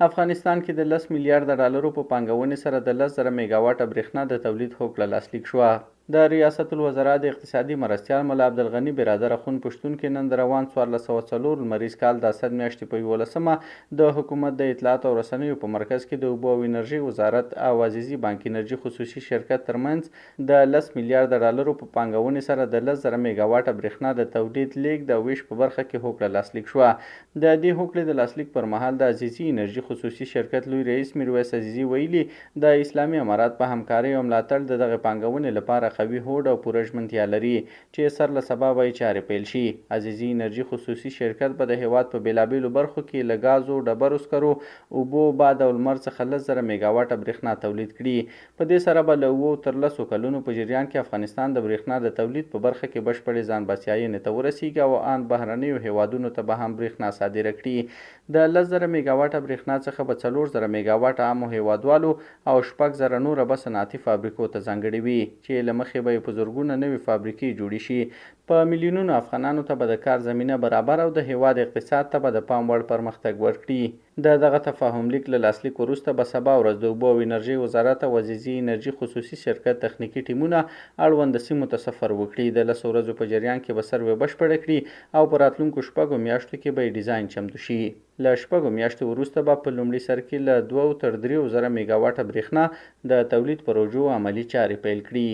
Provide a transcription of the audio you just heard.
افغانستان کې د 10 میلیارډ ډالرو په پانګونې سره د 10,000 میګاواټه برېښنا د تولید هوکړه لاسلیک شوه. د ریاست الوزرا د اقتصادي مرستیال ملا عبدالغني برادر اخون پښتون کې نن د روان 1404 لمریز کال د اسد میاشتې په 11مه د حکومت د اطلاعات او رسنیو په مرکز کې د اوبو او انرژي وزارت او عزیزي بانک انرژي خصوصي شرکت ترمنځ د 10 میلیارډ ډالرو په پانګونې سره د 10,000 میګاواټه برېښنا د تولید لیږد او ویش په برخه کې هوکړه لاسلیک شوه. د دې هوکړې د لاسلیک پر مهال د عزیزي انرژي خصوصي شرکت لوی رئیس میرویس عزیزي ویلي د اسلامي امارات په همکارۍ او ملاتړ د دغه پانګونې لپاره قوي هوډ او پوره ژمنتیا لري چې سر له سبا به چارې پیل شي. عزیزي انرژي خصوصي شرکت په د هیواد په بیلابیلو برخو کې له ګازو، ډبرو سکرو، اوبو، باد او لمر څخه 10,000 میګاواټه برېښنا تولید کړي. په دې سره به له 7 تر 10 کلونو په جریان کې افغانستان د برېښنا د تولید په برخه کې بشپړې ځان بسیاینې ته ورسیږي او ان بهرنیو هیوادونو ته به هم برېښنا صادره کړي. د 10,000 میګاواټه برېښنا څخه به 4,000 میګاواټه عامو هیوادوالو او 6,000 نوره به صنعتي فابریکو ته ځانګړې وي چې له مخې به یې په زرګونه نوې فابریکې جوړې شي. په میلیونونو افغانانو ته به د کار زمینه برابر او د هیواد اقتصاد ته به د پام وړ پرمختګ ورکړي. د دغه تفاهم لیک له لاسلیک وروسته به سبا ورځ د اوبو او انرژي وزارت او عزیزي انرژي خصوصي شرکت تخنیکي ټیمونه اړوند سیمو ته سفر وکړي. د 10 ورځو په جریان کې به سروې بشپړه کړي او په راتلونکو 6 میاشتو کې به ډیزاین چمتو شي. له 6 میاشتو وروسته به په لومړي سر کې له 2 تر 3 زره میګاواټه برېښنا د تولید پروژو عملي چارې پیل کړي.